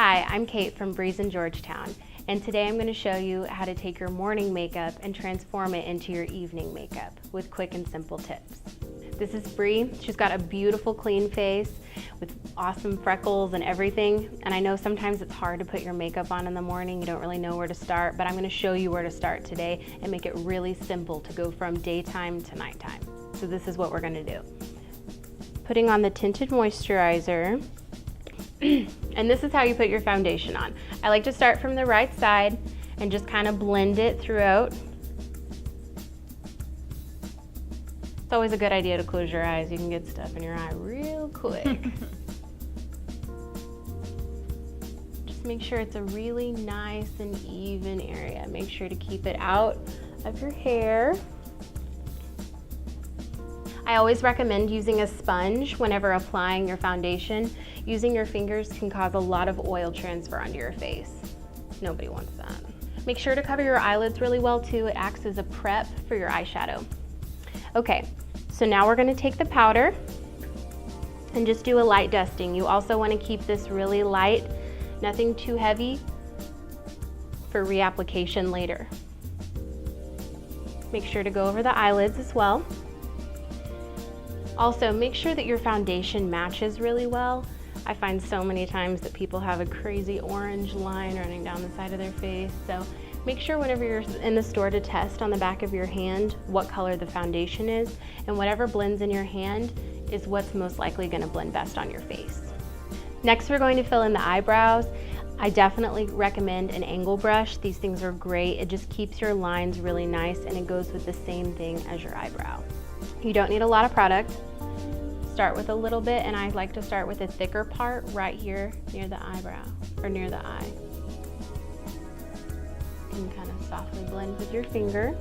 Hi, I'm Kate from Breeze in Georgetown, and today I'm going to show you how to take your morning makeup and transform it into your evening makeup with quick and simple tips. This is Bree. She's got a beautiful clean face with awesome freckles and everything, and I know sometimes it's hard to put your makeup on in the morning. You don't really know where to start, but I'm going to show you where to start today and make it really simple to go from daytime to nighttime. So this is what we're going to do. Putting on the tinted moisturizer. And this is how you put your foundation on. I like to start from the right side and just kind of blend it throughout. It's always a good idea to close your eyes. You can get stuff in your eye real quick. Just make sure it's a really nice and even area. Make sure to keep it out of your hair. I always recommend using a sponge whenever applying your foundation. Using your fingers can cause a lot of oil transfer onto your face. Nobody wants that. Make sure to cover your eyelids really well too. It acts as a prep for your eyeshadow. Okay, so now we're gonna take the powder and just do a light dusting. You also wanna keep this really light, nothing too heavy for reapplication later. Make sure to go over the eyelids as well. Also, make sure that your foundation matches really well. I find so many times that people have a crazy orange line running down the side of their face. So make sure whenever you're in the store to test on the back of your hand what color the foundation is, and whatever blends in your hand is what's most likely going to blend best on your face. Next, we're going to fill in the eyebrows. I definitely recommend an angle brush. These things are great. It just keeps your lines really nice, and it goes with the same thing as your eyebrow. You don't need a lot of product. Start with a little bit, and I like to start with a thicker part right here near the eyebrow, or near the eye. You can kind of softly blend with your finger.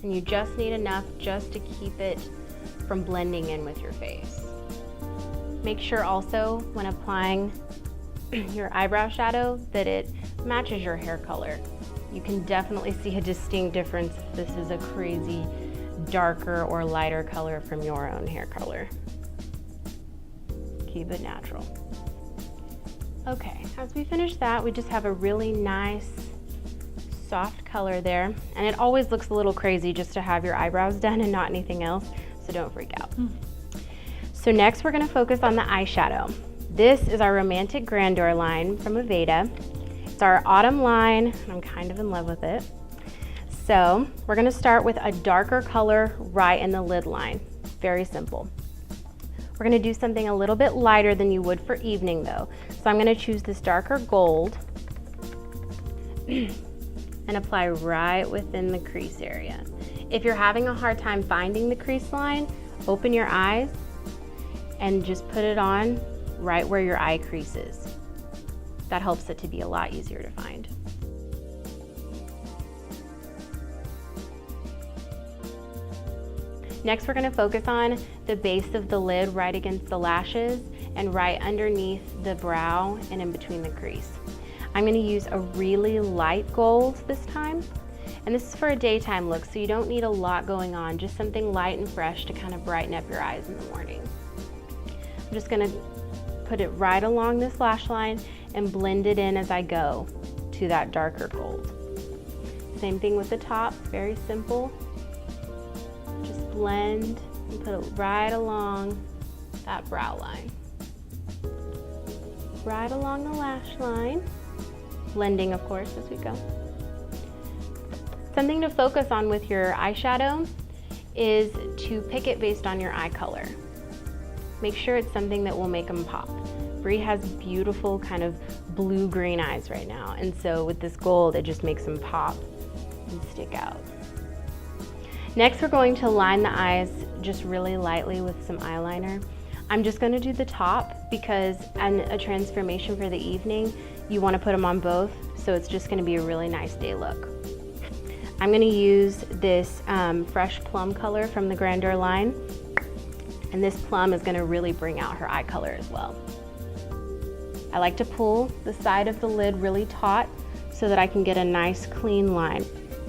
And you just need enough just to keep it from blending in with your face. Make sure also when applying your eyebrow shadow that it matches your hair color. You can definitely see a distinct difference if this is a crazy darker or lighter color from your own hair color. Keep it natural. Okay, as we finish that, we just have a really nice soft color there. And it always looks a little crazy just to have your eyebrows done and not anything else, so don't freak out. So next we're gonna focus on the eyeshadow. This is our Romantic Grandeur line from Aveda. It's our autumn line, and I'm kind of in love with it. So we're gonna start with a darker color right in the lid line. Very simple. We're gonna do something a little bit lighter than you would for evening though. So I'm gonna choose this darker gold and apply right within the crease area. If you're having a hard time finding the crease line, open your eyes and just put it on right where your eye crease is. That helps it to be a lot easier to find. Next, we're gonna focus on the base of the lid right against the lashes and right underneath the brow and in between the crease. I'm gonna use a really light gold this time. And this is for a daytime look, so you don't need a lot going on, just something light and fresh to kind of brighten up your eyes in the morning. I'm just gonna put it right along this lash line and blend it in as I go to that darker gold. Same thing with the top, very simple. Just blend and put it right along that brow line. Right along the lash line. Blending, of course, as we go. Something to focus on with your eyeshadow is to pick it based on your eye color. Make sure it's something that will make them pop. Bree has beautiful kind of blue-green eyes right now, and so with this gold, it just makes them pop and stick out. Next, we're going to line the eyes just really lightly with some eyeliner. I'm just gonna do the top because in a transformation for the evening, you wanna put them on both, so it's just gonna be a really nice day look. I'm gonna use this fresh plum color from the Grandeur line, and this plum is gonna really bring out her eye color as well. I like to pull the side of the lid really taut so that I can get a nice clean line.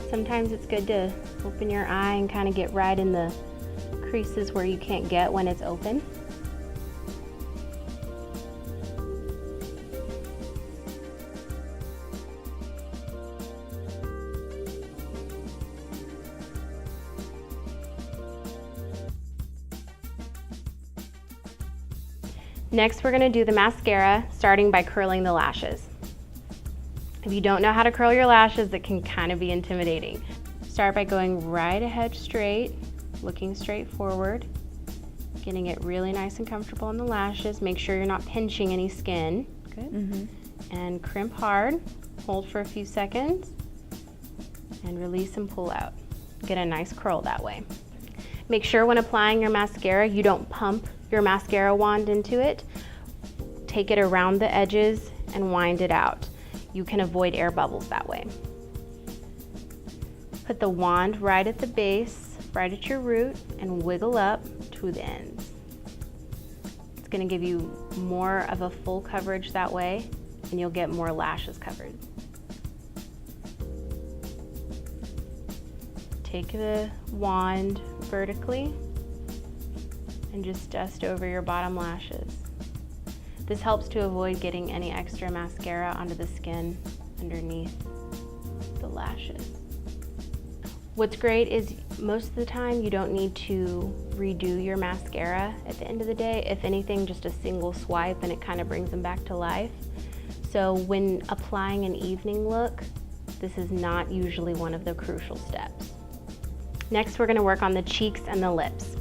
Sometimes it's good to open your eye and kind of get right in the creases where you can't get when it's open. Next, we're gonna do the mascara, starting by curling the lashes. If you don't know how to curl your lashes, it can kind of be intimidating. Start by going right ahead straight, looking straight forward, getting it really nice and comfortable in the lashes. Make sure you're not pinching any skin. Good. And crimp hard, hold for a few seconds, and release and pull out. Get a nice curl that way. Make sure when applying your mascara, you don't pump your mascara wand into it. Take it around the edges and wind it out. You can avoid air bubbles that way. Put the wand right at the base, right at your root, and wiggle up to the ends. It's gonna give you more of a full coverage that way, and you'll get more lashes covered. Take the wand vertically and just dust over your bottom lashes. This helps to avoid getting any extra mascara onto the skin underneath the lashes. What's great is most of the time you don't need to redo your mascara at the end of the day. If anything, just a single swipe and it kind of brings them back to life. So when applying an evening look, this is not usually one of the crucial steps. Next, we're gonna work on the cheeks and the lips.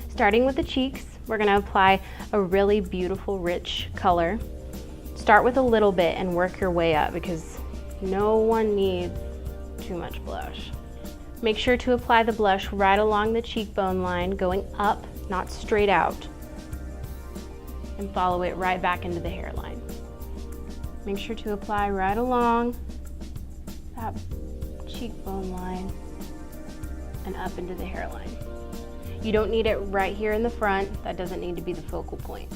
Starting with the cheeks, we're gonna apply a really beautiful, rich color. Start with a little bit and work your way up because no one needs too much blush. Make sure to apply the blush right along the cheekbone line, going up, not straight out, and follow it right back into the hairline. Make sure to apply right along that cheekbone line and up into the hairline. You don't need it right here in the front. That doesn't need to be the focal point.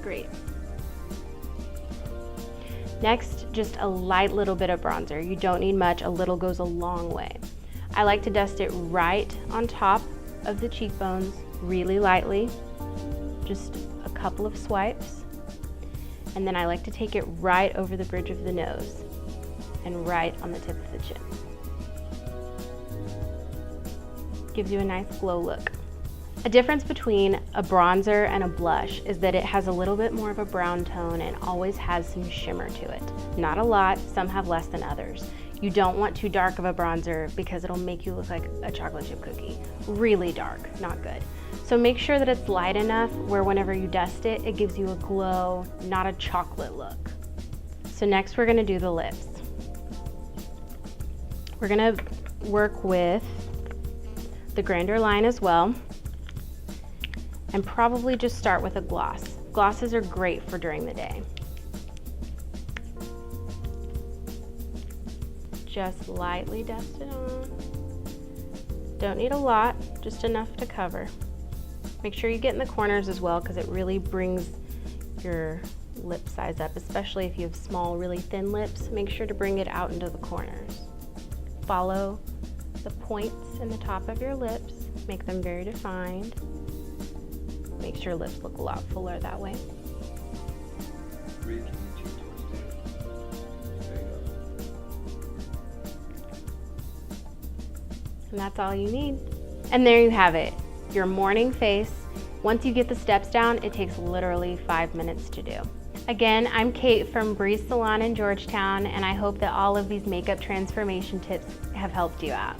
Great. Next, just a light little bit of bronzer. You don't need much, a little goes a long way. I like to dust it right on top of the cheekbones, really lightly, just a couple of swipes. And then I like to take it right over the bridge of the nose and right on the tip of the chin. Gives you a nice glow look. A difference between a bronzer and a blush is that it has a little bit more of a brown tone and always has some shimmer to it. Not a lot, some have less than others. You don't want too dark of a bronzer because it'll make you look like a chocolate chip cookie. Really dark, not good. So make sure that it's light enough where whenever you dust it, it gives you a glow, not a chocolate look. So next we're gonna do the lips. We're gonna work with the grander line as well, and probably just start with a gloss. Glosses are great for during the day. Just lightly dust it on. Don't need a lot, just enough to cover. Make sure you get in the corners as well because it really brings your lip size up, especially if you have small, really thin lips. Make sure to bring it out into the corners. Follow the points in the top of your lips, make them very defined. Makes your lips look a lot fuller that way. And that's all you need. And there you have it, your morning face. Once you get the steps down, it takes literally 5 minutes to do. Again, I'm Kate from Breeze Salon in Georgetown, and I hope that all of these makeup transformation tips have helped you out.